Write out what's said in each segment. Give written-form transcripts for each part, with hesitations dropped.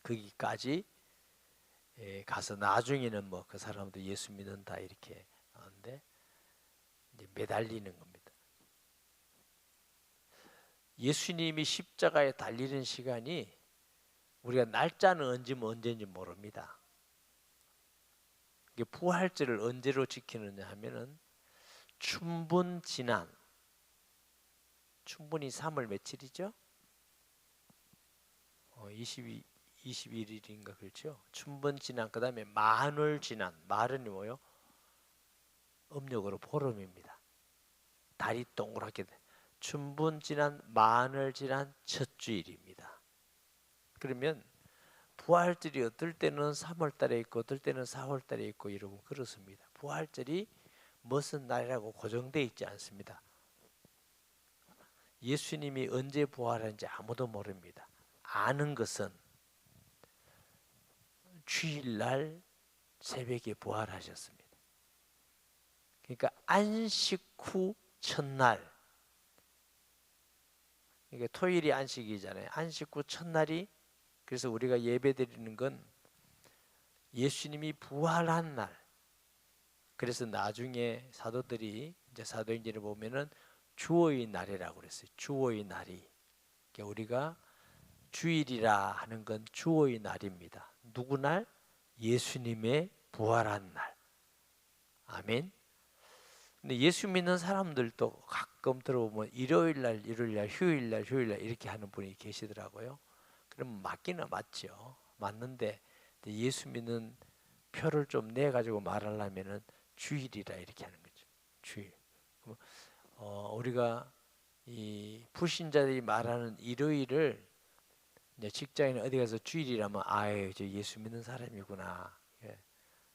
거기까지 가서 나중에는 뭐 그 사람도 예수 믿는다 이렇게 하는데 이제 매달리는 겁니다. 예수님이 십자가에 달리는 시간이 우리가 날짜는 언제인지 모릅니다. 부활절을 언제로 지키느냐 하면은 춘분 지난, 춘분이 3월 며칠이죠? 21일인가 그렇죠? 춘분 지난, 그 다음에 만월 지난, 말은이 뭐요? 음력으로 보름입니다. 달이 동그랗게 돼. 춘분 지난, 만월 지난 첫 주일입니다. 그러면 부활절이 어떨 때는 3월 달에 있고 어떨 때는 4월 달에 있고 이러고 그렇습니다. 부활절이 무슨 날이라고 고정되어 있지 않습니다. 예수님이 언제 부활하는지 아무도 모릅니다. 아는 것은 주일날 새벽에 부활하셨습니다. 그러니까 안식 후 첫날, 이게 토요일이 안식이잖아요. 안식 후 첫날이, 그래서 우리가 예배 드리는 건 예수님이 부활한 날. 그래서 나중에 사도들이 이제 사도행전을 보면은 주의 날이라고 그랬어요. 주의 날이. 그러니까 우리가 주일이라 하는 건 주의 날입니다. 누구 날? 예수님의 부활한 날. 아멘. 근데 예수 믿는 사람들도 가끔 들어보면 일요일 날, 휴일 날 이렇게 하는 분이 계시더라고요. 그럼 맞기는 맞죠. 맞는데 예수 믿는 표를 좀 내 가지고 말하려면은 주일이라 이렇게 하는 거죠. 주일. 우리가 이 불신자들이 말하는 일요일을 이제 직장인 어디 가서 주일이라면 아유 저 예수 믿는 사람이구나. 예.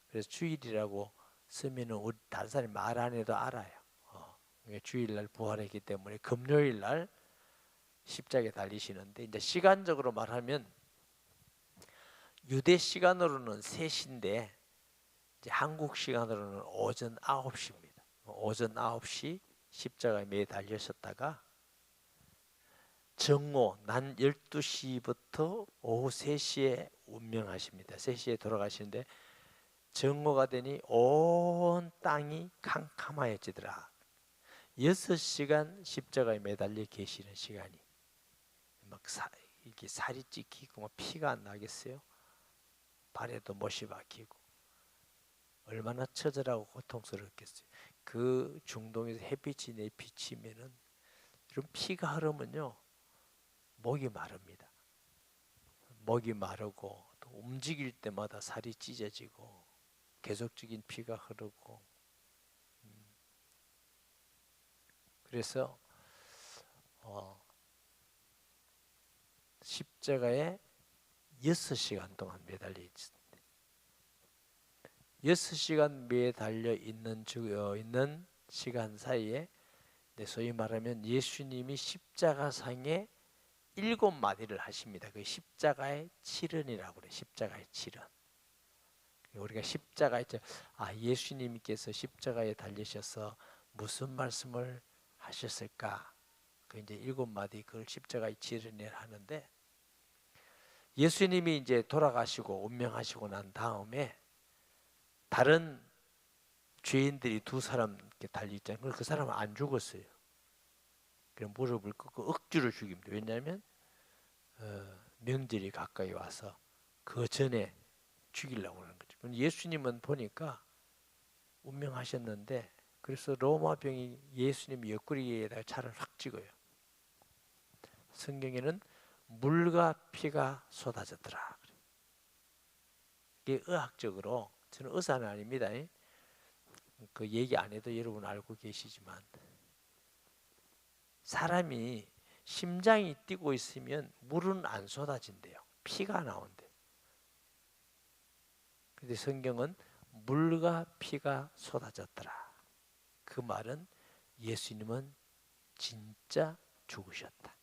그래서 주일이라고 쓰면은 우리 다른 사람이 말 안 해도 알아요. 주일날 부활했기 때문에 금요일날 십자가에 달리시는데 이제 시간적으로 말하면 유대 시간으로는 3시인데 이제 한국 시간으로는 오전 9시입니다. 오전 9시 십자가에 매달리셨다가 정오 난 12시부터 오후 3시에 운명하십니다. 3시에 돌아가시는데 정오가 되니 온 땅이 캄캄하여지더라. 6시간 십자가에 매달려 계시는 시간이 막 이렇게 살이 찢기고 막 피가 안 나겠어요? 발에도 못이 박히고 얼마나 처절하고 고통스럽겠어요. 그 중동에서 햇빛이 내비치면은 이런 피가 흐르면요 목이 마릅니다. 목이 마르고 또 움직일 때마다 살이 찢어지고 계속적인 피가 흐르고 그래서 십자가에 6시간 동안 매달려 있습니다. 6시간 매달려 있는 시간 사이에 소위 말하면 예수님이 십자가상에 7마디를 하십니다. 그 십자가의 칠언이라고 그래요. 십자가의 칠언. 우리가 십자가에 예수님께서 십자가에 달리셔서 무슨 말씀을 하셨을까? 그 이제 7마디 그걸 십자가의 칠언이라 하는데 예수님이 이제 돌아가시고 운명하시고 난 다음에 다른 죄인들이 2사람 이렇게 달리있잖아요. 그 사람은 안 죽었어요. 그럼 무릎을 꿇고 억지로 죽입니다. 왜냐하면 명절이 가까이 와서 그 전에 죽이려고 하는 거죠. 예수님은 보니까 운명하셨는데 그래서 로마 병이 예수님 옆구리에다가 차를 확 찍어요. 성경에는 물과 피가 쏟아졌더라. 이게 의학적으로 저는 의사는 아닙니다. 그 얘기 안 해도 여러분 알고 계시지만 사람이 심장이 뛰고 있으면 물은 안 쏟아진대요. 피가 나온대요. 근데 성경은 물과 피가 쏟아졌더라. 그 말은 예수님은 진짜 죽으셨다.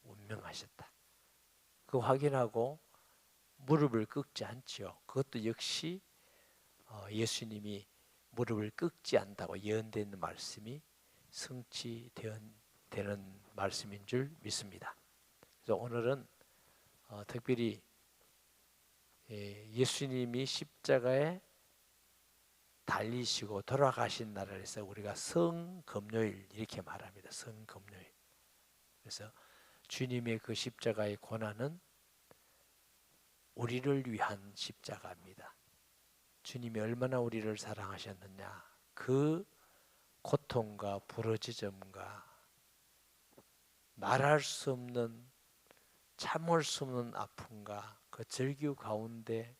운명하셨다. 그 확인하고 무릎을 꿇지 않죠. 그것도 역시 예수님이 무릎을 꿇지 않다고 예언된 말씀이 성취되는 말씀인 줄 믿습니다. 그래서 오늘은 특별히 예수님이 십자가에 달리시고 돌아가신 날을 해서 우리가 성금요일 이렇게 말합니다. 성금요일. 그래서 주님의 그 십자가의 고난은 우리를 위한 십자가입니다. 주님이 얼마나 우리를 사랑하셨느냐, 그 고통과 부러지점과 말할 수 없는, 참을 수 없는 아픔과 그 절규 가운데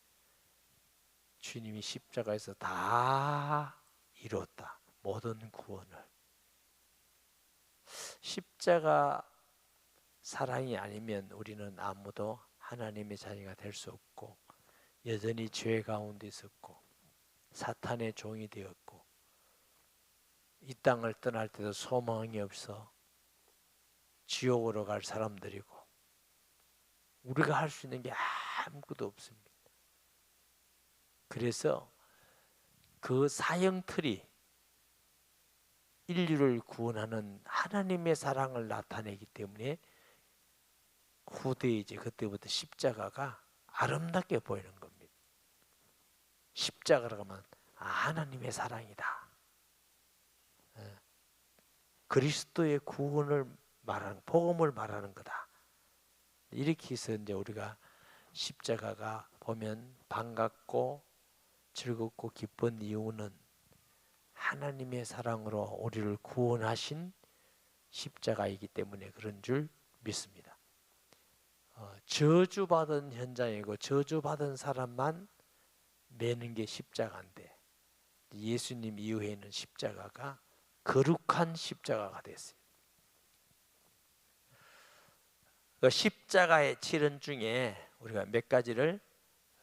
주님이 십자가에서 다 이뤘다. 모든 구원을. 십자가 사랑이 아니면 우리는 아무도 하나님의 자녀가 될 수 없고 여전히 죄 가운데 있었고 사탄의 종이 되었고 이 땅을 떠날 때도 소망이 없어 지옥으로 갈 사람들이고 우리가 할 수 있는 게 아무것도 없습니다. 그래서 그 사형틀이 인류를 구원하는 하나님의 사랑을 나타내기 때문에 후대에 이제 그때부터 십자가가 아름답게 보이는 겁니다. 십자가라고 하면 하나님의 사랑이다. 그리스도의 구원을 말하는, 복음을 말하는 거다. 이렇게 해서 이제 우리가 십자가가 보면 반갑고 즐겁고 기쁜 이유는 하나님의 사랑으로 우리를 구원하신 십자가이기 때문에 그런 줄 믿습니다. 저주받은 현장이고 저주받은 사람만 매는 게 십자가인데 예수님 이후에는 십자가가 거룩한 십자가가 됐어요. 그 십자가의 치른 중에 우리가 몇 가지를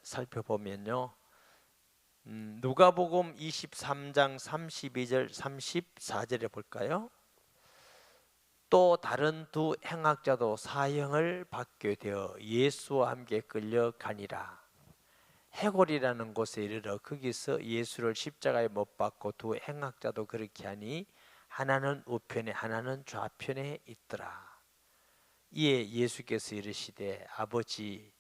살펴보면요. 누가복음 23장 32절 34절에 볼까요? 또 다른 두 행악자도 사형을 받게 되어 예수와 함께 끌려가니라. 해골이라는 곳에 이르러 거기서 예수를 십자가에 못 박고 두 행악자도 그렇게 하니 하나는 우편에 하나는 좌편에 있더라. 이에 예수께서 이르시되 아버지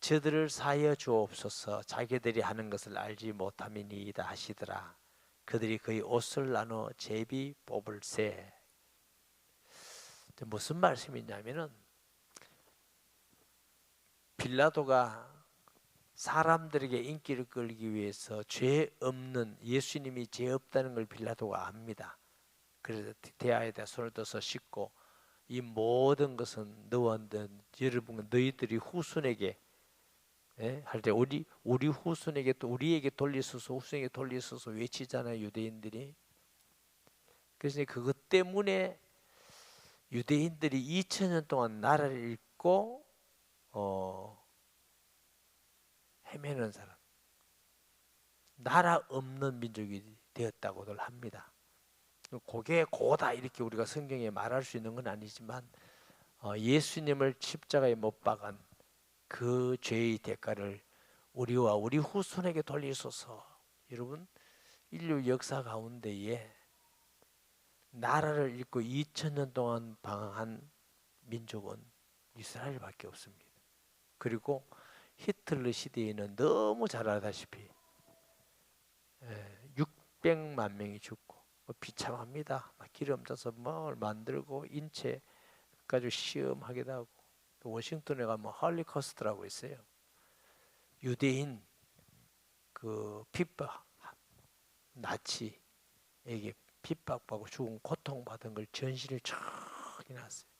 저들을 사하여 주옵소서 자기들이 하는 것을 알지 못함이니이다 하시더라. 그들이 그의 옷을 나눠 제비 뽑을세. 무슨 말씀이냐면은 빌라도가 사람들에게 인기를 끌기 위해서 죄 없는 예수님이 죄 없다는 걸 빌라도가 압니다. 그래서 대야에다 손을 떠서 씻고 이 모든 것은 너와 여러분 너희들이 후손에게 할 때 우리 후손에게 또 우리에게 돌리소서 후손에게 돌리소서 외치잖아요 유대인들이. 그래서 그것 때문에 유대인들이 2000년 동안 나라를 잃고 헤매는 사람, 나라 없는 민족이 되었다고들 합니다. 그게 고다 이렇게 우리가 성경에 말할 수 있는 건 아니지만 예수님을 십자가에 못 박은 그 죄의 대가를 우리와 우리 후손에게 돌리소서. 여러분 인류 역사 가운데에 나라를 잃고 2000년 동안 방황한 민족은 이스라엘밖에 없습니다. 그리고 히틀러 시대에는 너무 잘 알다시피 600만 명이 죽고 비참합니다. 막 기름 져서 뭘 만들고 인체 가지고 시험하기도 하고 또 워싱턴에 가면 헐리코스트라고 있어요. 유대인 그 핍박 나치에게 핍박받고 죽은 고통받은 걸 전시를 쫙 해놨어요.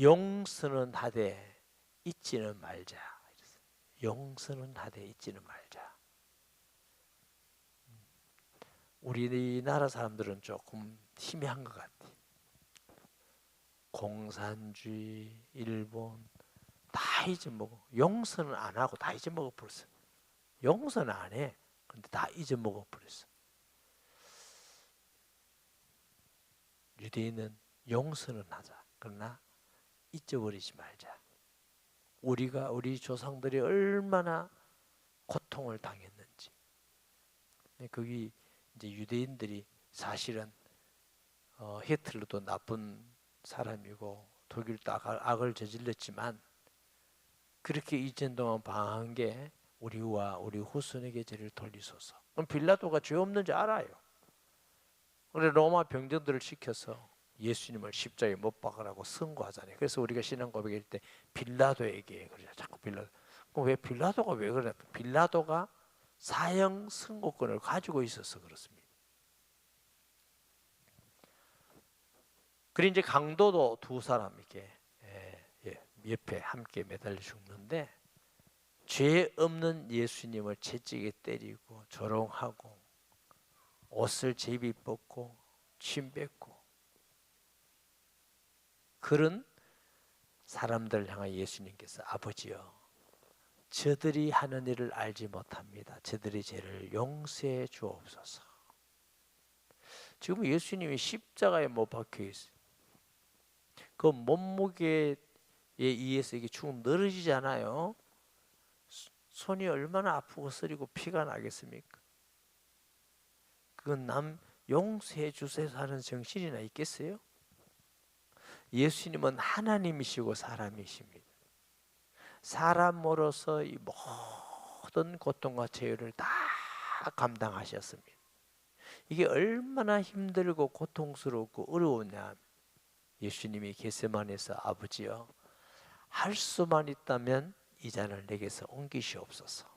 용서는 하되 잊지는 말자. 용서는 하되 잊지는 말자. 우리나라 사람들은 조금 희미한 것 같아. 공산주의, 일본 다 잊어먹어. 용서는 안 하고 다 잊어먹어 버렸어. 용서는 안 해. 근데 다 잊어먹어 버렸어. 유대인은 용서는 하자. 그러나 잊어버리지 말자. 우리 조상들이 얼마나 고통을 당했는지. 거기 이제 유대인들이 사실은 히틀러도 나쁜 사람이고 독일도 악을 저질렀지만 그렇게 2000년 동안 방한 게 우리와 우리 후손에게 죄를 돌리소서. 그럼 빌라도가 죄 없는 줄 알아요. 그래 로마 병정들을 시켜서 예수님을 십자가에 못 박으라고 선고하잖아요. 그래서 우리가 신앙 고백할 때 빌라도에게 그러죠. 자꾸 빌라도. 그럼 왜 빌라도가 왜 그러냐? 빌라도가 사형 선고권을 가지고 있어서 그렇습니다. 그리고 이제 강도도 두 사람 이렇게 옆에 함께 매달려 죽는데 죄 없는 예수님을 채찍에 때리고 조롱하고 옷을 제비 벗고 침 뱉고 그런 사람들 향해 예수님께서 아버지여 저들이 하는 일을 알지 못합니다. 저들의 죄를 용서해 주옵소서. 지금 예수님이 십자가에 못 박혀 있어요. 그 몸무게에 의해서 이게 축 늘어지잖아요. 손이 얼마나 아프고 쓰리고 피가 나겠습니까? 그건 남 용서해 주세요 하는 정신이나 있겠어요? 예수님은 하나님이시고 사람이십니다. 사람으로서 이 모든 고통과 죄를 다 감당하셨습니다. 이게 얼마나 힘들고 고통스럽고 어려우냐. 예수님이 겟세마네에서 아버지여 할 수만 있다면 이 잔을 내게서 옮기시옵소서.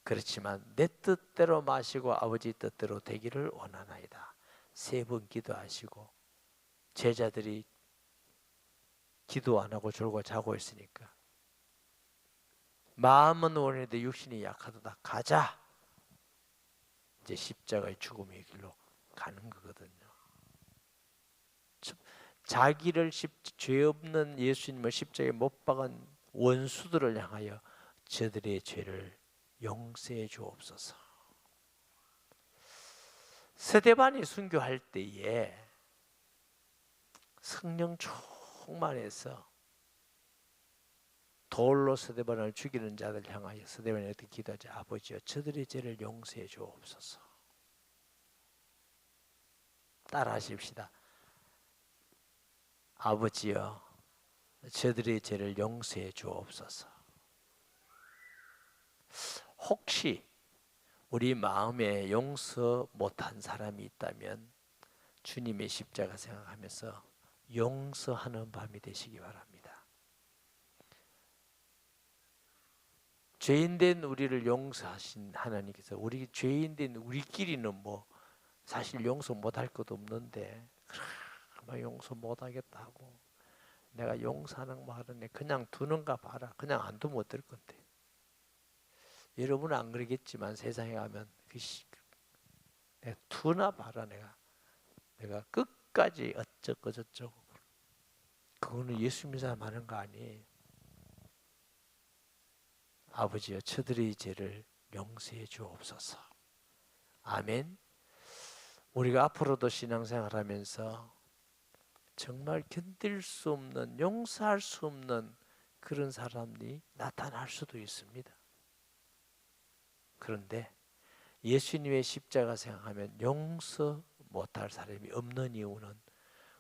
그렇지만 내 뜻대로 마시고 아버지 뜻대로 되기를 원하나이다. 3번 기도하시고 제자들이 기도 안 하고 졸고 자고 있으니까 마음은 원했는데 육신이 약하다. 가자. 이제 십자가의 죽음의 길로 가는 거거든요. 자기를 죄 없는 예수님을 십자가에 못 박은 원수들을 향하여 저들의 죄를 용서해 주옵소서. 스데반이 순교할 때에 성령 충만해서 돌로 스데반을 죽이는 자들 향하여 스데반이 어떻게 기도하지? 아버지여 저들의 죄를 용서해 주옵소서. 따라하십시다. 아버지여 저들의 죄를 용서해 주옵소서. 혹시 우리 마음에 용서 못한 사람이 있다면 주님의 십자가 생각하면서 용서하는 밤이 되시기 바랍니다. 죄인된 우리를 용서하신 하나님께서 우리 죄인된 우리끼리는 뭐 사실 용서 못할 것도 없는데 막 용서 못하겠다 하고 내가 용서하는 말은 그냥 두는가 봐라. 그냥 안 두면 어떨 건데. 여러분은 안 그러겠지만 세상에 가면 내가 두나 봐라. 내가 끝까지 어쩌고 저쩌고. 그거는 예수 믿는 사람 하는 거 아니에요. 아버지여 저들의 죄를 용서해 주옵소서. 아멘. 우리가 앞으로도 신앙생활하면서 정말 견딜 수 없는 용서할 수 없는 그런 사람이 나타날 수도 있습니다. 그런데 예수님의 십자가 생각하면 용서 못할 사람이 없는 이유는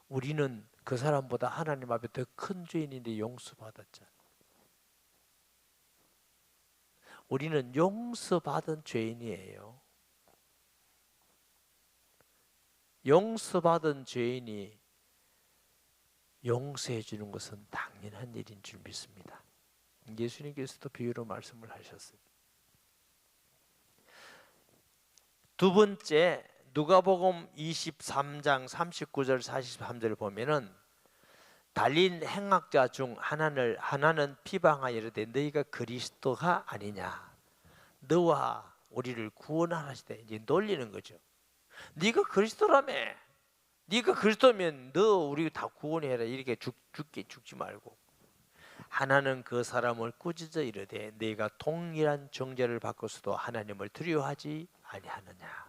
우리는 그 사람보다 하나님 앞에 더 큰 죄인인데 용서받았잖아요. 우리는 용서받은 죄인이에요. 용서받은 죄인이 용서해 주는 것은 당연한 일인 줄 믿습니다. 예수님께서도 비유로 말씀을 하셨어요. 두 번째 누가복음 23장 39절 43절을 보면은 달린 행악자 중 하나는 비방하여 이르되 너희가 그리스도가 아니냐 너와 우리를 구원하시되 이제 놀리는 거죠. 네가 그리스도라며 네가 그리스도면 너 우리 다 구원해라 이렇게 죽지 말고 하나는 그 사람을 꾸짖어 이르되 네가 동일한 정죄를 받고서도 하나님을 두려워하지 아니하느냐.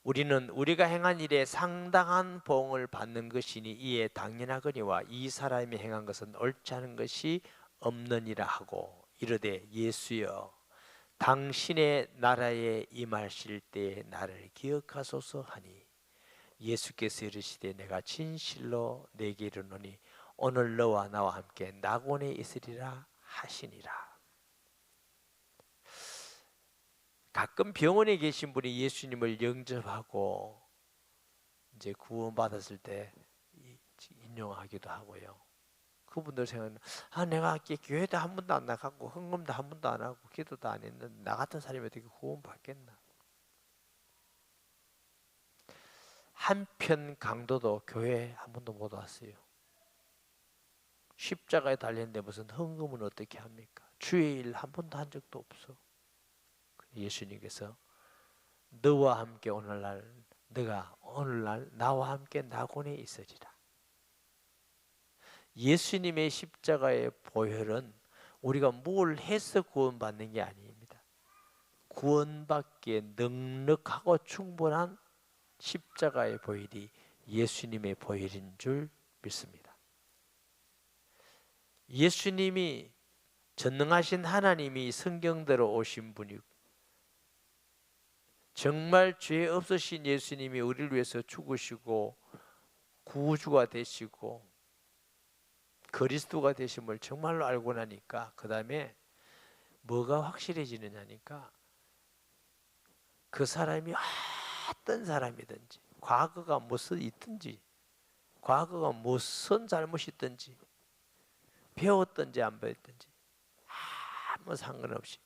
우리는 우리가 행한 일에 상당한 보응을 받는 것이니 이에 당연하거니와 이 사람이 행한 것은 옳지 않은 것이 없느니라 하고 이르되 예수여 당신의 나라에 임하실 때 나를 기억하소서 하니 예수께서 이르시되 내가 진실로 내게 이르노니 오늘 너와 나와 함께 낙원에 있으리라 하시니라. 가끔 병원에 계신 분이 예수님을 영접하고 이제 구원받았을 때 인용하기도 하고요. 그분들 생각은 내가 교회도 한 번도 안 나가고 헌금도 한 번도 안 하고 기도도 안 했는데 나 같은 사람이 어떻게 구원받겠나. 한편 강도도 교회 한 번도 못 왔어요. 십자가에 달렸는데 무슨 헌금은 어떻게 합니까? 주의 일 한 번도 한 적도 없어. 예수님께서 너와 함께 너가 오늘날 나와 함께 낙원에 있으리라. 예수님의 십자가의 보혈은 우리가 뭘 해서 구원받는 게 아닙니다. 구원받기에 넉넉하고 충분한 십자가의 보혈이 예수님의 보혈인 줄 믿습니다. 예수님이 전능하신 하나님이 성경대로 오신 분이고 정말 죄 없으신 예수님이 우리를 위해서 죽으시고 구주가 되시고 그리스도가 되심을 정말로 알고 나니까 그 다음에 뭐가 확실해지느냐니까 그 사람이 어떤 사람이든지 과거가 무슨 있든지 과거가 무슨 잘못이 있든지 배웠든지 안 배웠든지 아무 상관없이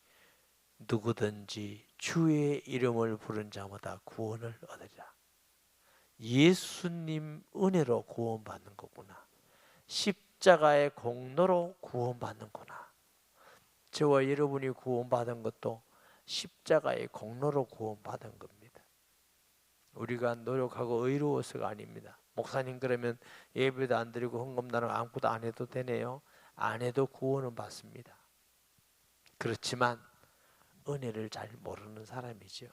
누구든지 주의 이름을 부른 자마다 구원을 얻으리라. 예수님 은혜로 구원받는 거구나. 십자가의 공로로 구원받는구나. 저와 여러분이 구원받은 것도 십자가의 공로로 구원받은 겁니다. 우리가 노력하고 의로워서가 아닙니다. 목사님 그러면 예배도 안 드리고 헌금도 아무것도 안 해도 되네요. 안 해도 구원은 받습니다. 그렇지만 은혜를 잘 모르는 사람이죠.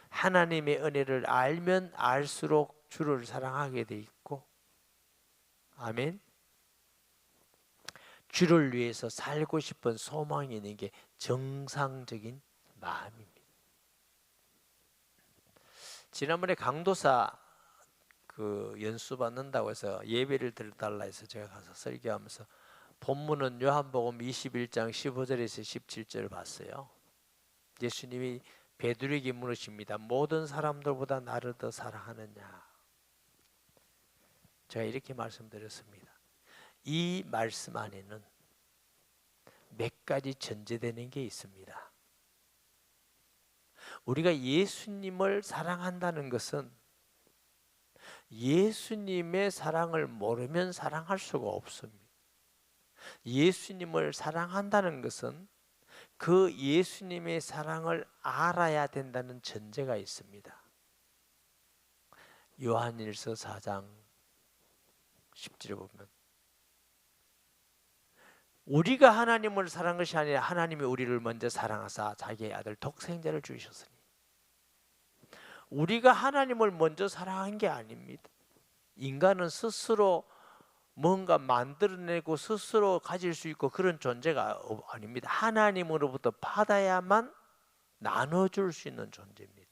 하나님의 은혜를 알면 알수록 주를 사랑하게 돼 있고 아멘. 주를 위해서 살고 싶은 소망이 있는 게 정상적인 마음입니다. 지난번에 강도사 연수 받는다고 해서 예배를 드려달라 해서 제가 가서 설교하면서 본문은 요한복음 21장 15절에서 17절을 봤어요. 예수님이 베드로에게 물으십니다. 모든 사람들보다 나를 더 사랑하느냐? 제가 이렇게 말씀드렸습니다. 이 말씀 안에는 몇 가지 전제되는 게 있습니다. 우리가 예수님을 사랑한다는 것은 예수님의 사랑을 모르면 사랑할 수가 없습니다. 예수님을 사랑한다는 것은 그 예수님의 사랑을 알아야 된다는 전제가 있습니다. 요한일서 4장 10절에 보면 우리가 하나님을 사랑한 것이 아니라 하나님이 우리를 먼저 사랑하사 자기의 아들 독생자를 주셨으니 우리가 하나님을 먼저 사랑한 게 아닙니다. 인간은 스스로 뭔가 만들어내고 스스로 가질 수 있고 그런 존재가 아닙니다. 하나님으로부터 받아야만 나눠줄 수 있는 존재입니다.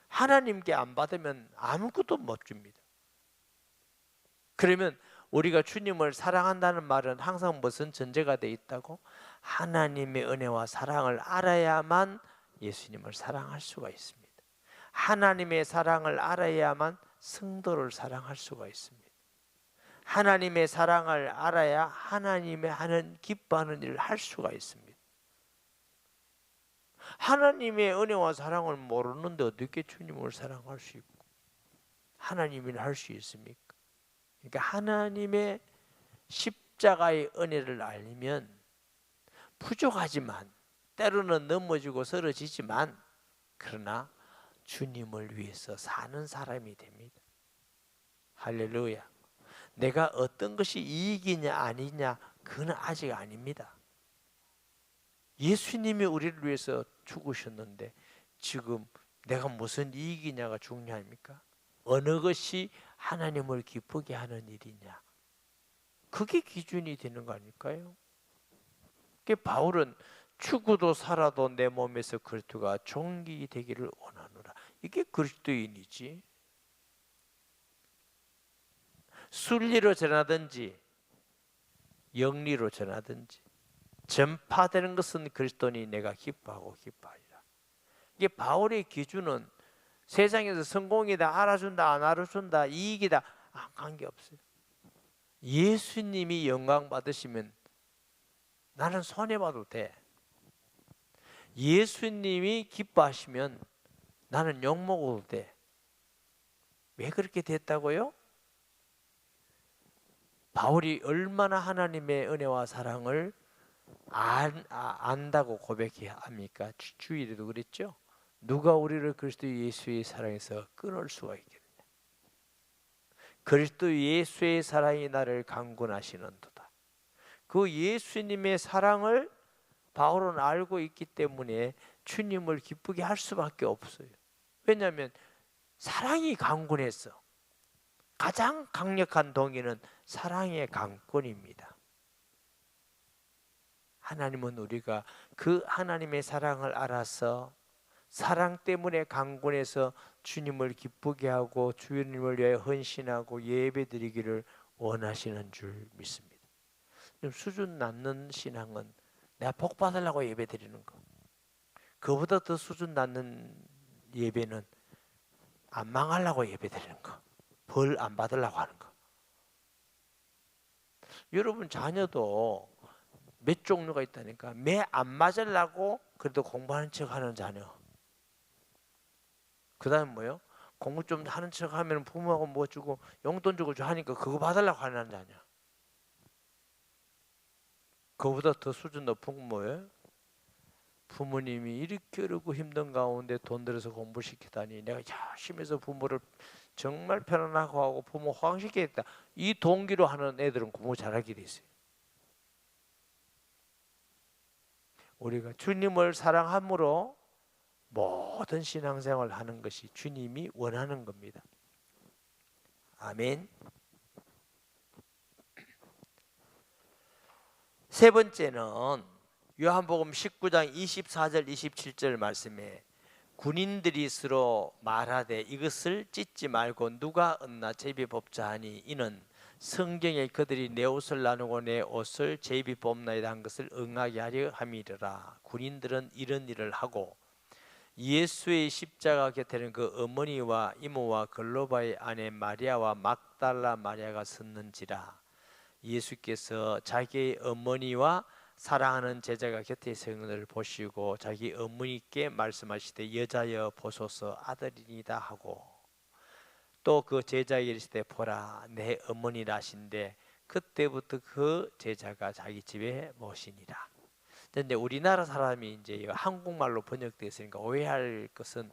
하나님께 안 받으면 아무것도 못 줍니다. 그러면 우리가 주님을 사랑한다는 말은 항상 무슨 전제가 되어 있다고? 하나님의 은혜와 사랑을 알아야만 예수님을 사랑할 수가 있습니다. 하나님의 사랑을 알아야만 성도를 사랑할 수가 있습니다. 하나님의 사랑을 알아야 하나님의 하는 기뻐하는 일을 할 수가 있습니다. 하나님의 은혜와 사랑을 모르는데 어떻게 주님을 사랑할 수 있고 하나님을 할 수 있습니까? 그러니까 하나님의 십자가의 은혜를 알면 부족하지만 때로는 넘어지고 쓰러지지만 그러나 주님을 위해서 사는 사람이 됩니다. 할렐루야. 내가 어떤 것이 이익이냐 아니냐 그건 아직 아닙니다. 예수님이 우리를 위해서 죽으셨는데 지금 내가 무슨 이익이냐가 중요합니까? 어느 것이 하나님을 기쁘게 하는 일이냐 그게 기준이 되는 거 아닐까요? 바울은 죽어도 살아도 내 몸에서 그리스도가 존귀 되기를 원하노라. 이게 그리스도인이지. 순리로 전하든지 영리로 전하든지 전파되는 것은 그리스도니 내가 기뻐하고 기뻐하리라. 이게 바울의 기준은 세상에서 성공이다, 알아준다, 안 알아준다, 이익이다, 관계없어요. 예수님이 영광 받으시면 나는 손해봐도 돼. 예수님이 기뻐하시면 나는 욕먹어도 돼. 왜 그렇게 됐다고요? 바울이 얼마나 하나님의 은혜와 사랑을 안다고 고백합니까? 주일에도 그랬죠. 누가 우리를 그리스도 예수의 사랑에서 끊을 수가 있겠느냐. 그리스도 예수의 사랑이 나를 강권하시는도다. 그 예수님의 사랑을 바울은 알고 있기 때문에 주님을 기쁘게 할 수밖에 없어요. 왜냐하면 사랑이 강권했어. 가장 강력한 동의는 사랑의 강권입니다. 하나님은 우리가 그 하나님의 사랑을 알아서 사랑 때문에 강권해서 주님을 기쁘게 하고 주님을 위하여 헌신하고 예배드리기를 원하시는 줄 믿습니다. 수준 낮는 신앙은 내가 복 받으려고 예배드리는 거. 그보다 더 수준 낮는 예배는 안 망하려고 예배드리는 거. 벌 안 받으려고 하는 거. 여러분 자녀도 몇 종류가 있다니까. 매 안 맞으려고 그래도 공부하는 척하는 자녀. 그 다음 뭐요? 공부 좀 하는 척하면 부모하고 뭐 주고 용돈 주고 하니까 그거 받으려고 하는 자녀. 그보다 더 수준 높은 건 뭐예요? 부모님이 이렇게 어렵고 힘든 가운데 돈 들여서 공부시키다니 내가 열심히 해서 부모를 정말 편안하게 하고 부모 호강시키겠다. 이 동기로 하는 애들은 공부 잘하게 돼 있어요. 우리가 주님을 사랑함으로 모든 신앙생활을 하는 것이 주님이 원하는 겁니다. 아멘. 세 번째는 요한복음 19장 24절 27절 말씀에 군인들이 서로 말하되 이것을 찢지 말고 누가 얻나 제비 뽑자 하니 이는 성경에 그들이 내 옷을 나누고 내 옷을 제비 뽑나이다 한 것을 응하게 하려 함이라. 군인들은 이런 일을 하고 예수의 십자가 곁에는 그 어머니와 이모와 글로바의 아내 마리아와 막달라 마리아가 섰는지라. 예수께서 자기의 어머니와 사랑하는 제자가 곁에 서 있는 것을 보시고 자기 어머니께 말씀하시되 여자여 보소서 아들이니다 하고 또 그 제자에게 이르시되 보라 내 어머니라 하신데 그때부터 그 제자가 자기 집에 모시니라. 근데 우리나라 사람이 이제 한국말로 번역되어 있으니까 오해할 것은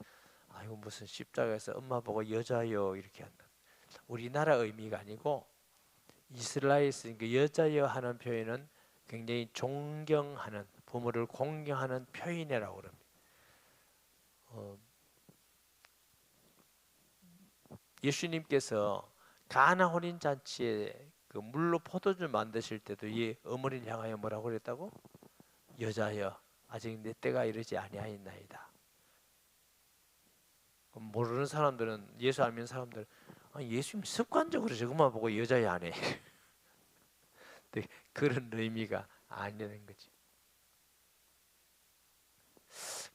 이거 무슨 십자가에서 엄마 보고 여자여 이렇게 한다. 우리나라 의미가 아니고 이스라엘에 쓰니까 여자여 하는 표현은 굉장히 존경하는 부모를 공경하는 표현이라고 그럽니다. 예수님께서 가나 혼인 잔치에 그 물로 포도주 만드실 때도 이 어머니를 향하여 뭐라고 그랬다고? 여자여 아직 내 때가 이르지 아니하였나이다. 모르는 사람들은 예수 안 믿는 사람들은 예수님 습관적으로 저것만 보고 여자여 안 해. 그런 의미가 아니라는 거지.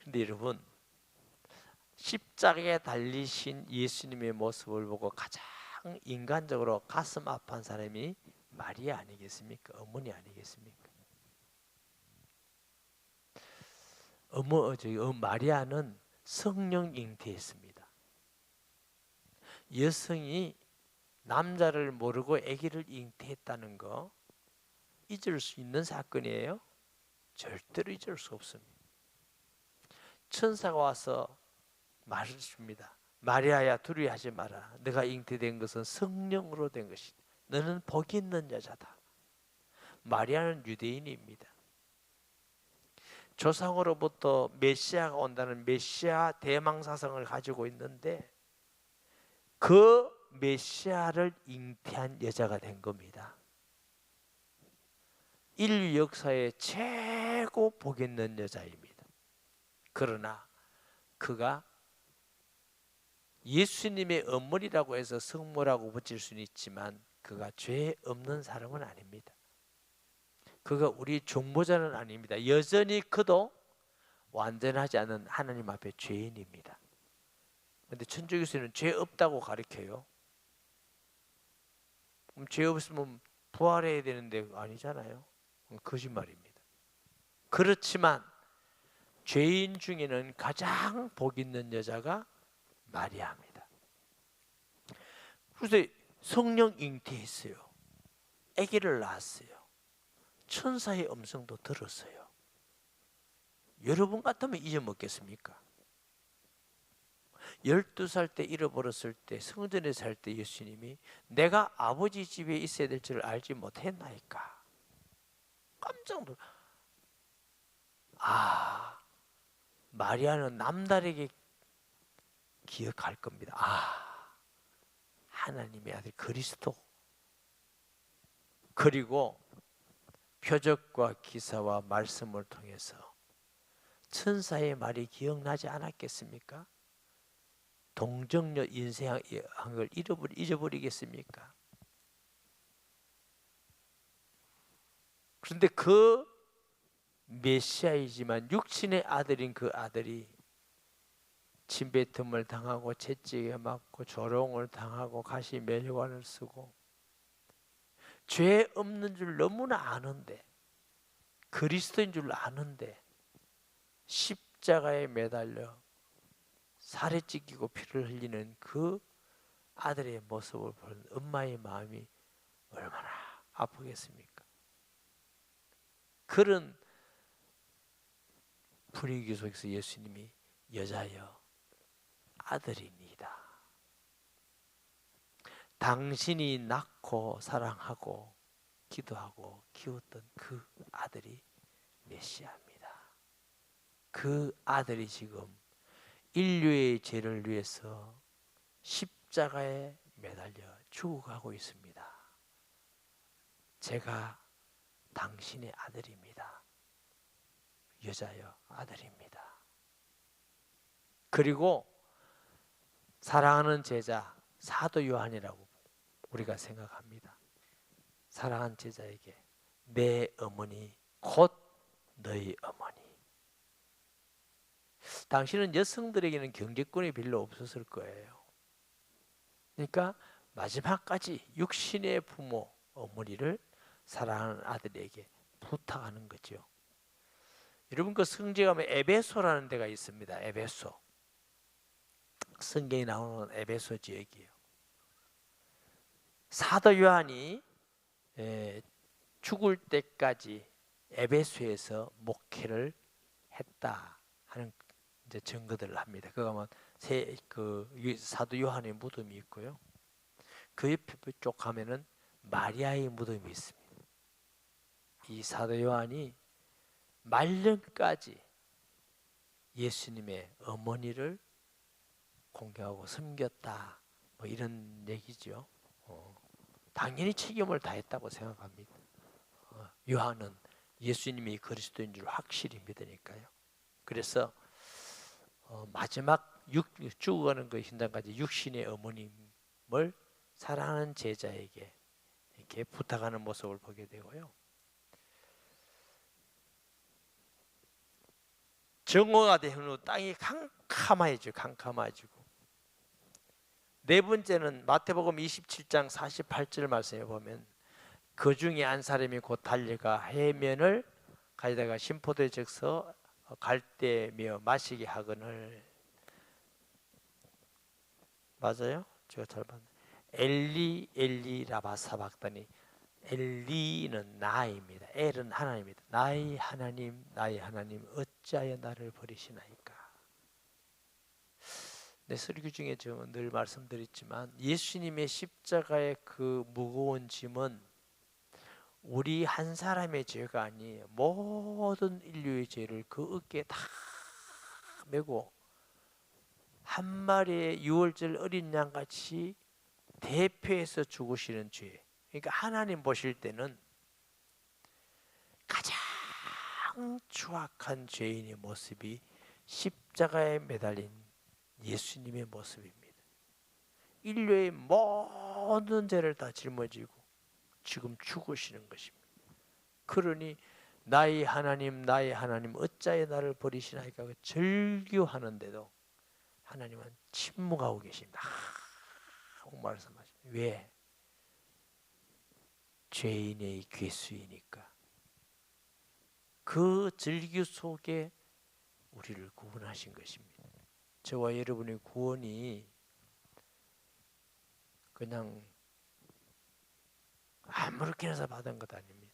근데 여러분 십자가에 달리신 예수님의 모습을 보고 가장 인간적으로 가슴 아파한 사람이 마리아 아니겠습니까? 어머니 아니겠습니까? 마리아는 성령 잉태했습니다. 여성이 남자를 모르고 아기를 잉태했다는 거 잊을 수 있는 사건이에요? 절대로 잊을 수 없습니다. 천사가 와서 말을 줍니다. 마리아야 두려워하지 마라. 네가 잉태된 것은 성령으로 된 것이다. 너는 복이 있는 여자다. 마리아는 유대인입니다. 조상으로부터 메시아가 온다는 메시아 대망사성을 가지고 있는데 그 메시아를 잉태한 여자가 된 겁니다. 인류 역사의 최고 복 있는 여자입니다. 그러나 그가 예수님의 어머니라고 해서 성모라고 붙일 수는 있지만 그가 죄 없는 사람은 아닙니다. 그가 우리 중보자는 아닙니다. 여전히 그도 완전하지 않은 하나님 앞에 죄인입니다. 그런데 천주교에서는 죄 없다고 가르쳐요. 그럼 죄 없으면 부활해야 되는데 아니잖아요. 거짓말입니다. 그렇지만 죄인 중에는 가장 복 있는 여자가 마리아입니다. 그래서 성령 잉태했어요. 아기를 낳았어요. 천사의 음성도 들었어요. 여러분 같으면 잊어먹겠습니까? 12살 때 잃어버렸을 때 성전에 살 때 예수님이 내가 아버지 집에 있어야 될 줄 알지 못했나이까. 깜짝 놀라. 마리아는 남다르게 기억할 겁니다. 하나님의 아들 그리스도. 그리고 표적과 기사와 말씀을 통해서 천사의 말이 기억나지 않았겠습니까? 동정녀 인생한 걸 잊어버리겠습니까? 그런데 그 메시아이지만 육신의 아들인 그 아들이 침뱉음을 당하고 채찍에 맞고 조롱을 당하고 가시 멸관을 쓰고 죄 없는 줄 너무나 아는데, 그리스도인 줄 아는데 십자가에 매달려 살에 찢기고 피를 흘리는 그 아들의 모습을 보는 엄마의 마음이 얼마나 아프겠습니까? 그런 분위기 속에서 예수님이 여자여 아들이니이다. 당신이 낳고 사랑하고 기도하고 키웠던 그 아들이 메시아입니다. 그 아들이 지금 인류의 죄를 위해서 십자가에 매달려 죽어가고 있습니다. 제가 당신의 아들입니다. 여자여 아들입니다. 그리고 사랑하는 제자 사도 요한이라고 우리가 생각합니다. 사랑하는 제자에게 내 어머니 곧 너희 어머니. 당신은 여성들에게는 경제권이 별로 없었을 거예요. 그러니까 마지막까지 육신의 부모 어머니를 사랑하는 아들에게 부탁하는 거죠. 여러분 그 성경에 가면 에베소라는 데가 있습니다. 에베소. 성경에 나오는 에베소 지역이에요. 사도 요한이 죽을 때까지 에베소에서 목회를 했다 하는 이제 증거들을 합니다. 그거 가면 사도 요한의 무덤이 있고요. 그 옆에 쪽 가면은 마리아의 무덤이 있습니다. 이 사도 요한이 말년까지 예수님의 어머니를 공경하고 섬겼다. 뭐 이런 얘기죠. 당연히 책임을 다했다고 생각합니다. 요한은 예수님이 그리스도인 줄 확실히 믿으니까요. 그래서 마지막 죽어가는 그 순간까지 육신의 어머님을 사랑하는 제자에게 이렇게 부탁하는 모습을 보게 되고요. 정오가 된 후 땅이 캄캄해지고 네 번째는 마태복음 27장 48절 말씀에 보면 그 중에 한 사람이 곧 달려가 해면을 가져다가 심포도에 적서 갈대며 마시게 하거늘. 맞아요? 제가 잘 봤네. 엘리 엘리 라바 사박다니. 엘리는 나입니다. 엘은 하나님입니다. 나의 하나님 어찌하여 나를 버리시나이까. 내 설교 중에 제가 늘 말씀드렸지만 예수님의 십자가의 그 무거운 짐은 우리 한 사람의 죄가 아니에요. 모든 인류의 죄를 그 어깨에 다 메고 한 마리의 유월절 어린 양같이 대표해서 죽으시는 죄. 그러니까 하나님 보실 때는 가장 추악한 죄인의 모습이 십자가에 매달린 예수님의 모습입니다. 인류의 모든 죄를 다 짊어지고 지금 죽으시는 것입니다. 그러니 나의 하나님 어찌하여 나를 버리시나이까 절규하는데도 하나님은 침묵하고 계십니다. 하고 말씀하십니다. 왜? 죄인의 괴수이니까. 그 절규 속에 우리를 구원하신 것입니다. 저와 여러분의 구원이 그냥 아무렇게나 해서 받은 것 아닙니다.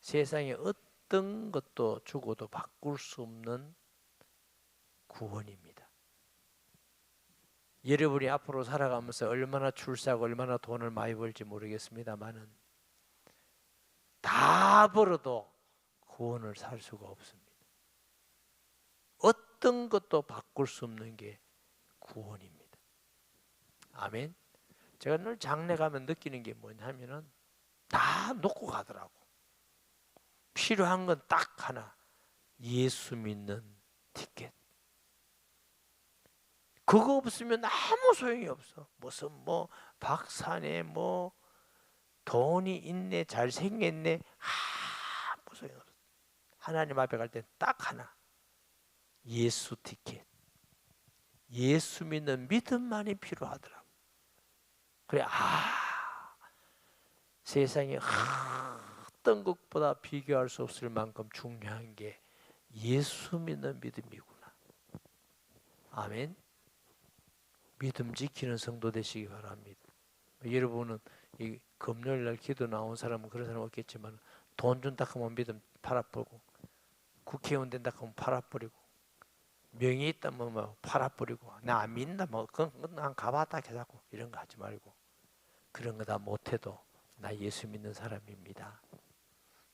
세상에 어떤 것도 주고도 바꿀 수 없는 구원입니다. 여러분이 앞으로 살아가면서 얼마나 출세하고 얼마나 돈을 많이 벌지 모르겠습니다만은 다 벌어도 구원을 살 수가 없습니다. 어떤 것도 바꿀 수 없는 게 구원입니다. 아멘. 제가 늘 장례 가면 느끼는 게 뭐냐면은 다 놓고 가더라고. 필요한 건 딱 하나. 예수 믿는 티켓. 그거 없으면 아무 소용이 없어. 무슨 뭐 박사네 뭐 돈이 있네 잘생겼네 아무 소용이 없어. 하나님 앞에 갈 때 딱 하나. 예수 티켓. 예수 믿는 믿음만이 필요하더라고. 그래 세상에 어떤 것보다 비교할 수 없을 만큼 중요한 게 예수 믿는 믿음이구나. 아멘. 믿음 지키는 성도 되시기 바랍니다. 여러분은 이 금요일날 기도 나온 사람은 그런 사람 없겠지만 돈 준다 하면 믿음 팔아버리고 국회의원 된다 하면 팔아버리고 명예 있다면 뭐 팔아버리고 나 안 믿는다 뭐 그건 가봤다 해자고 이런 거 하지 말고 그런 거 다 못해도 나 예수 믿는 사람입니다.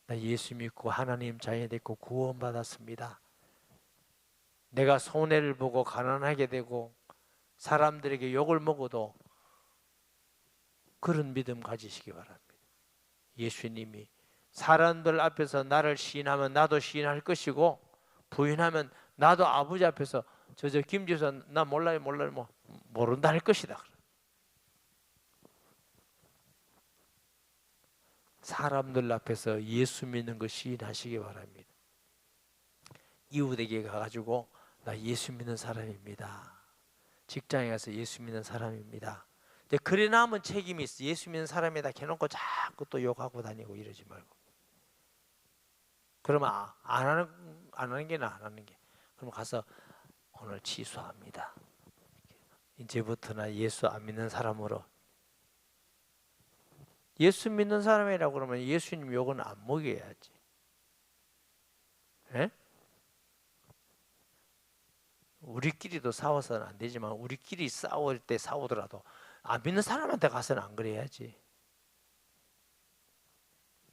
나 예수 믿고 하나님 자녀 됐고 구원받았습니다. 내가 손해를 보고 가난하게 되고 사람들에게 욕을 먹어도 그런 믿음 가지시기 바랍니다. 예수님이 사람들 앞에서 나를 시인하면 나도 시인할 것이고 부인하면 나도 아버지 앞에서 저 김지사 나 몰라요 뭐 모른다 할 것이다. 사람들 앞에서 예수 믿는 거 시인하시기 바랍니다. 이웃에게 가가지고 나 예수 믿는 사람입니다. 직장에 가서 예수 믿는 사람입니다. 그래 나면 책임이 있어. 예수 믿는 사람이다 해놓고 자꾸 또 욕하고 다니고 이러지 말고. 그러면 안 하는 게 나아. 안 하는 게. 그럼 가서 오늘 취소합니다. 이제부터 나 예수 안 믿는 사람으로. 예수 믿는 사람이라고 그러면 예수님 욕은 안 먹여야지. 에? 우리끼리도 싸워서는 안 되지만 우리끼리 싸울 때 싸우더라도 안 믿는 사람한테 가서는 안 그래야지.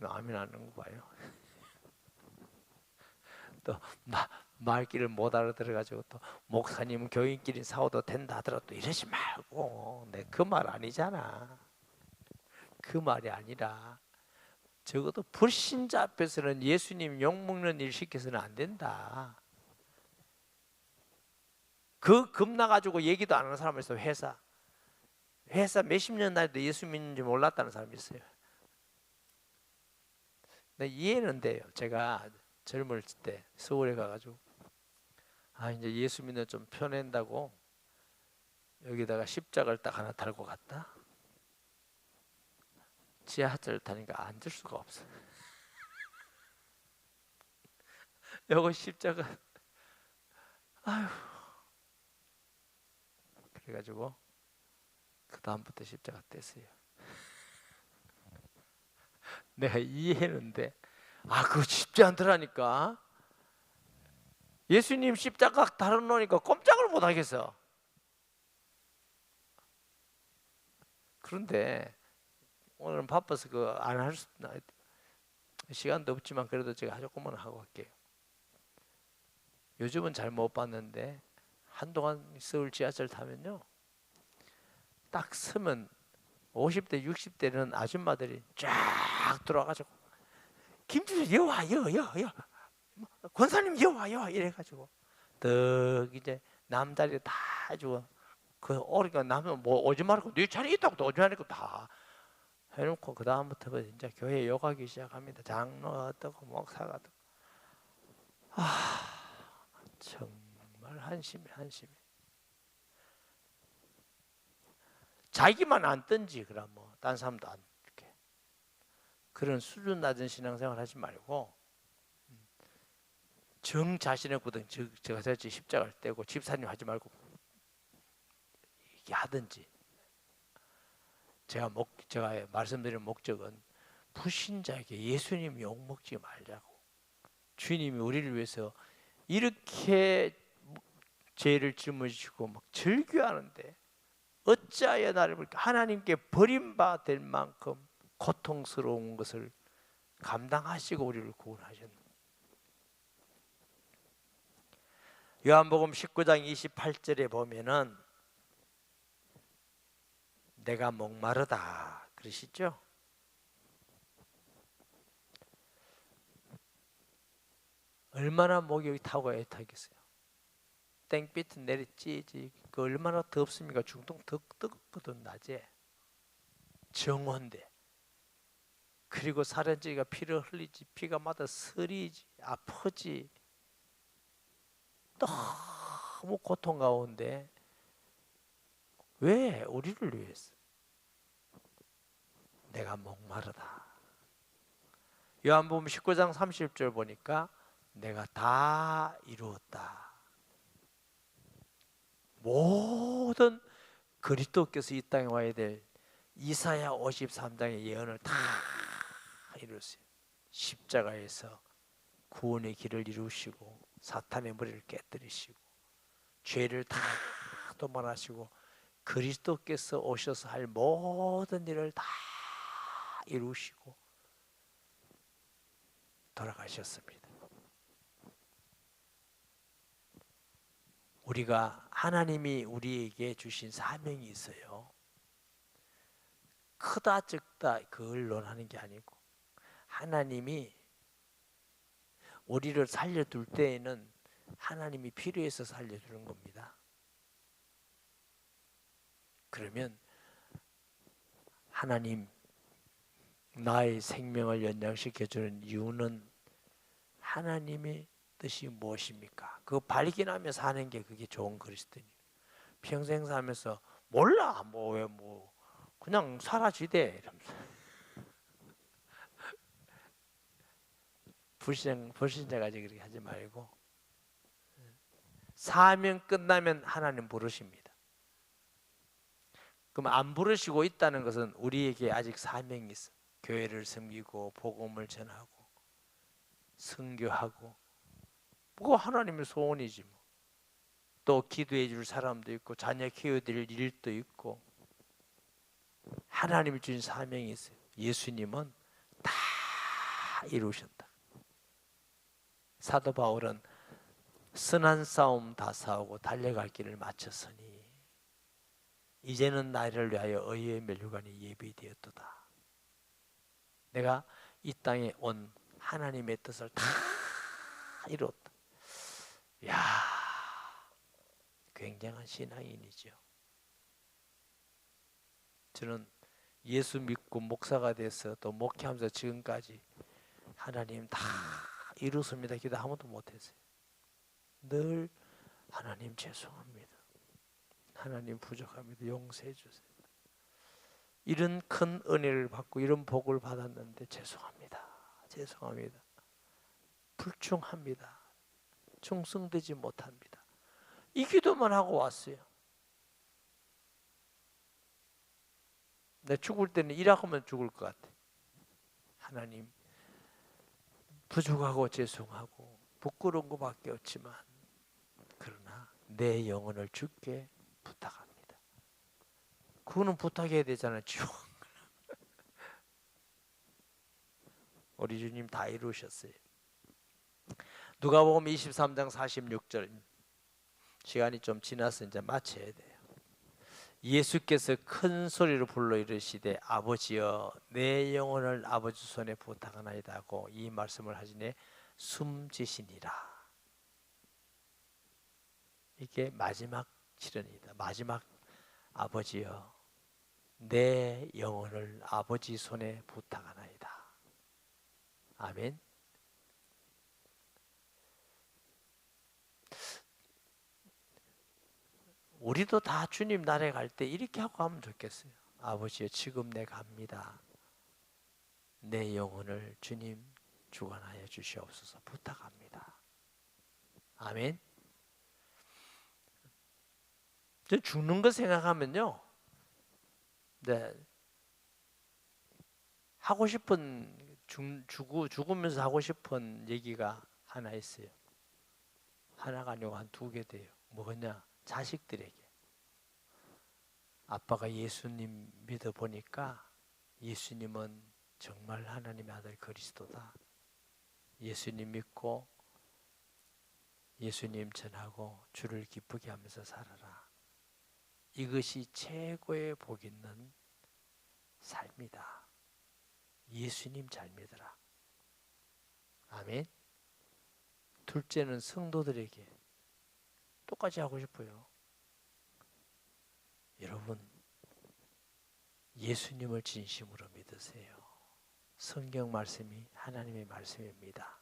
아멘 안 하는 거 봐요. 또 말귀를 못 알아들어가지고 또 목사님 교인끼리 싸워도 된다 하더라도 또 이러지 말고 그 말 아니잖아. 그 말이 아니라 적어도 불신자 앞에서는 예수님 욕먹는 일 시켜서는 안 된다. 그 겁나가지고 얘기도 안 하는 사람이 있어요. 회사 몇십 년 다니도 예수 믿는지 몰랐다는 사람이 있어요. 근데 이해는 돼요. 제가 젊을 때 서울에 가가지고 이제 예수 믿는 좀 펴낸다고 여기다가 십자가를 딱 하나 달고 갔다. 지하철 타니까 앉을 수가 없어. 요거 십자가 아휴 그래가지고 그 다음부터 십자가 뗐어요. 내가 이해했는데 그거 쉽지 않더라니까. 예수님 십자가 달아놓으니까 꼼짝을 못 하겠어. 그런데 오늘은 바빠서 안 할 수 시간도 없지만 그래도 제가 조금만 하고 갈게요. 요즘은 잘 못 봤는데 한동안 서울 지하철 타면요 딱 서면 50대 60대는 아줌마들이 쫙 들어와가지고 김주수 여와 권사님 여와 이래가지고 딱 이제 남자리 다 해주고 그 오니까 나면 뭐 오지 말고 네 자리 있다고 또 오지 말고 다 해놓고 그 다음부터 이제 교회 욕하기 시작합니다. 장로가 어떻고 목사가 어떻고. 정말 한심해. 자기만 안 뜬지 그럼 뭐 딴 사람도 안 이렇게 그런 수준 낮은 신앙생활 하지 말고 정 자신의 구등 제가 십자가를 떼고 집사님 하지 말고 이게 하든지. 제가 말씀드린 목적은 불신자에게 예수님 욕 먹지 말자고. 주님이 우리를 위해서 이렇게 죄를 짊어지시고 막 즐겨하는데 어찌하여 나를 볼까? 하나님께 버림받을 만큼 고통스러운 것을 감당하시고 우리를 구원하셨는데. 요한복음 19장 28절에 보면은 내가 목마르다 그러시죠? 얼마나 목욕이 타고 애타겠어요. 땡볕 내리찌지 그 얼마나 덥습니까? 중동 뜨겁거든 낮에. 정오인데. 그리고 사련지가 피를 흘리지 피가 마다 서리지 아프지. 너무 고통 가운데 왜? 우리를 위해서. 내가 목마르다. 요한복음 19장 30절 보니까 내가 다 이루었다. 모든 그리스도께서 이 땅에 와야 될 이사야 53장의 예언을 다 이루었어요. 십자가에서 구원의 길을 이루시고 사탄의 머리를 깨뜨리시고 죄를 다 도말하시고 그리스도께서 오셔서 할 모든 일을 다 이루시고 돌아가셨습니다. 우리가 하나님이 우리에게 주신 사명이 있어요. 크다 적다 그걸 논하는 게 아니고 하나님이 우리를 살려둘 때에는 하나님이 필요해서 살려주는 겁니다. 그러면 하나님 나의 생명을 연장시켜주는 이유는 하나님의 뜻이 무엇입니까? 그거 발견하며 사는 게 그게 좋은 그리스도인이에요. 평생 살면서 몰라 왜 그냥 사라지대 이러면서 불신자가 그렇게 하지 말고 사명 끝나면 하나님 부르십니다. 그럼 안 부르시고 있다는 것은 우리에게 아직 사명이 있어. 교회를 섬기고 복음을 전하고 선교하고 그거 하나님의 소원이지 뭐. 또 기도해 줄 사람도 있고 자녀 키워드릴 일도 있고 하나님이 주신 사명이 있어요. 예수님은 다 이루셨다. 사도 바울은 선한 싸움 다 싸우고 달려갈 길을 마쳤으니 이제는 나를 위하여 의의 면류관이 예비되었도다. 내가 이 땅에 온 하나님의 뜻을 다 이뤘다. 이야, 굉장한 신앙인이죠. 저는 예수 믿고 목사가 돼서 또 목회하면서 지금까지 하나님 다 이루었습니다 기도 한 번도 못했어요. 늘 하나님 죄송합니다. 하나님 부족합니다. 용서해 주세요. 이런 큰 은혜를 받고 이런 복을 받았는데 죄송합니다. 불충합니다. 충성되지 못합니다. 이 기도만 하고 왔어요. 내 죽을 때는 일하고만 죽을 것 같아. 하나님 부족하고 죄송하고 부끄러운 것밖에 없지만 그러나 내 영혼을 주께 부탁합니다. 그거는 부탁해야 되잖아요. 우리 주님 다 이루셨어요. 누가복음 23장 46절 시간이 좀 지나서 이제 마쳐야 돼요. 예수께서 큰 소리로 불러 이르시되 아버지여 내 영혼을 아버지 손에 부탁하나이다 하고 이 말씀을 하시니 숨지시니라. 이게 마지막 시련이다. 마지막 아버지여 내 영혼을 아버지 손에 부탁하나이다. 아멘. 우리도 다 주님 나라에 갈 때 이렇게 하고 가면 좋겠어요. 아버지여 지금 내가 갑니다. 내 영혼을 주님 주관하여 주시옵소서 부탁합니다. 아멘. 죽는 거 생각하면요, 네, 하고 싶은 죽으면서 하고 싶은 얘기가 하나 있어요. 하나가 아니고 한 2개 돼요. 뭐냐? 자식들에게. 아빠가 예수님 믿어 보니까 예수님은 정말 하나님의 아들 그리스도다. 예수님 믿고 예수님 전하고 주를 기쁘게 하면서 살아라. 이것이 최고의 복 있는 삶이다. 예수님 잘 믿어라. 아멘. 둘째는 성도들에게 똑같이 하고 싶어요. 여러분, 예수님을 진심으로 믿으세요. 성경 말씀이 하나님의 말씀입니다.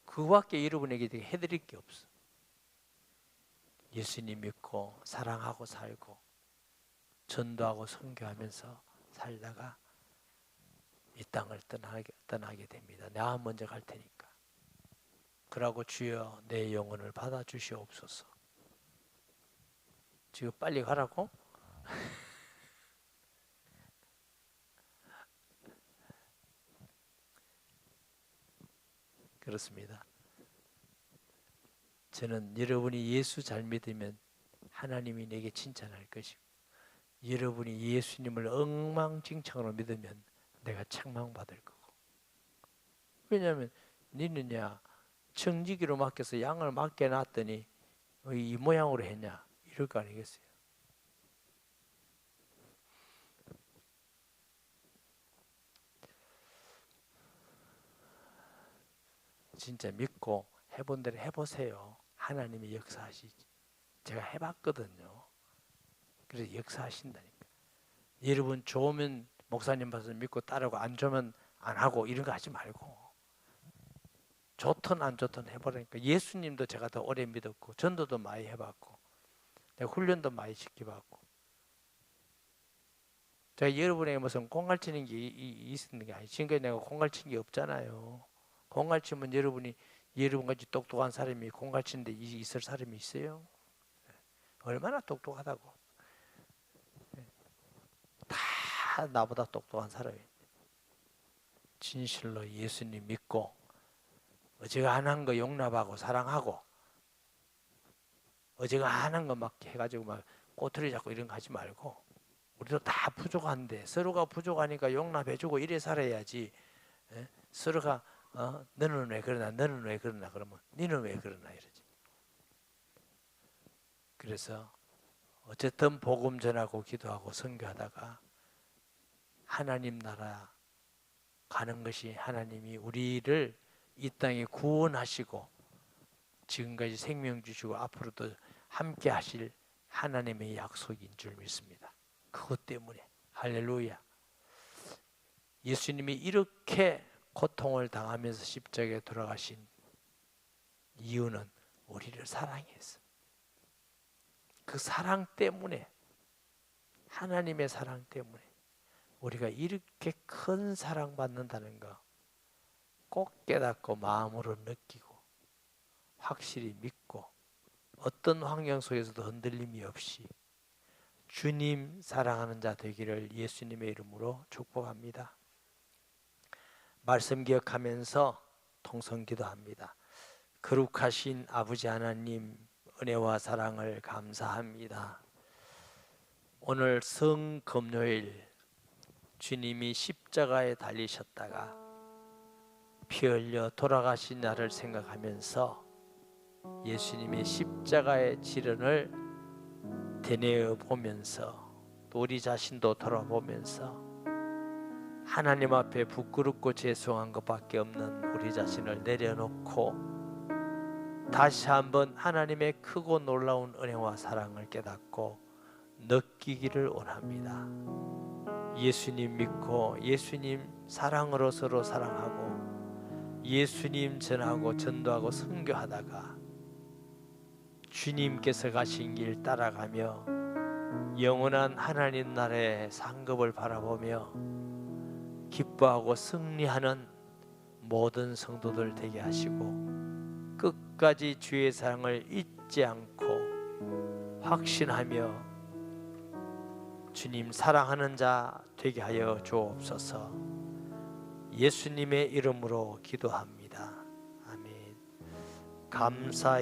그거밖에 여러분에게 해드릴 게 없어. 예수님 믿고 사랑하고 살고 전도하고 선교하면서 살다가 이 땅을 떠나게 됩니다. 내가 먼저 갈 테니까. 그러고 주여 내 영혼을 받아 주시옵소서. 지금 빨리 가라고? 그렇습니다. 저는 여러분이 예수 잘 믿으면 하나님이 내게 칭찬할 것이고, 여러분이 예수님을 엉망진창으로 믿으면 내가 책망받을 거고. 왜냐하면 니는야 청지기로 맡겨서 양을 맡겨놨더니 이 모양으로 했냐 이럴 거 아니겠어요. 진짜 믿고 해본 대로 해보세요. 하나님이 역사하시지. 제가 해봤거든요. 그래서 역사하신다니까. 여러분 좋으면 목사님 봐서 믿고 따르고 안 좋으면 안 하고 이런 거 하지 말고 좋든 안 좋든 해보라니까. 예수님도 제가 더 오래 믿었고 전도도 많이 해봤고 내가 훈련도 많이 시켜봤고 제가 여러분에게 무슨 공갈치는 게 있는 게 아니지. 지금까지 내가 공갈친 게 없잖아요. 공갈치면 여러분같이 똑똑한 사람이 공갈치는데 있을 사람이 있어요? 얼마나 똑똑하다고. 다 나보다 똑똑한 사람이. 진실로 예수님 믿고 어지간한 거 용납하고 사랑하고 어지간한 거 막 해가지고 막 꼬투리 잡고 이런 거 하지 말고 우리도 다 부족한데 서로가 부족하니까 용납해주고 이래 살아야지. 서로가 너는 왜 그러나 너는 왜 그러나 그러면 너는 왜 그러나 이러지. 그래서 어쨌든 복음 전하고 기도하고 선교하다가 하나님 나라 가는 것이 하나님이 우리를 이 땅에 구원하시고 지금까지 생명 주시고 앞으로도 함께 하실 하나님의 약속인 줄 믿습니다. 그것 때문에 할렐루야. 예수님이 이렇게 고통을 당하면서 십자가에 돌아가신 이유는 우리를 사랑해서 그 사랑 때문에 하나님의 사랑 때문에 우리가 이렇게 큰 사랑받는다는 거 꼭 깨닫고 마음으로 느끼고 확실히 믿고 어떤 환경 속에서도 흔들림이 없이 주님 사랑하는 자 되기를 예수님의 이름으로 축복합니다. 말씀 기억하면서 통성 기도합니다. 거룩하신 아버지 하나님 은혜와 사랑을 감사합니다. 오늘 성금요일 주님이 십자가에 달리셨다가 피 흘려 돌아가신 날을 생각하면서 예수님의 십자가의 지련을 되뇌어 보면서 또 우리 자신도 돌아보면서 하나님 앞에 부끄럽고 죄송한 것밖에 없는 우리 자신을 내려놓고 다시 한번 하나님의 크고 놀라운 은혜와 사랑을 깨닫고 느끼기를 원합니다. 예수님 믿고 예수님 사랑으로 서로 사랑하고 예수님 전하고 전도하고 선교하다가 주님께서 가신 길 따라가며 영원한 하나님 나라의 상급을 바라보며 기뻐하고 승리하는 모든 성도들 되게 하시고 끝까지 주의 사랑을 잊지 않고 확신하며 주님 사랑하는 자 되게 하여 주옵소서. 예수님의 이름으로 기도합니다. 아멘. 감사히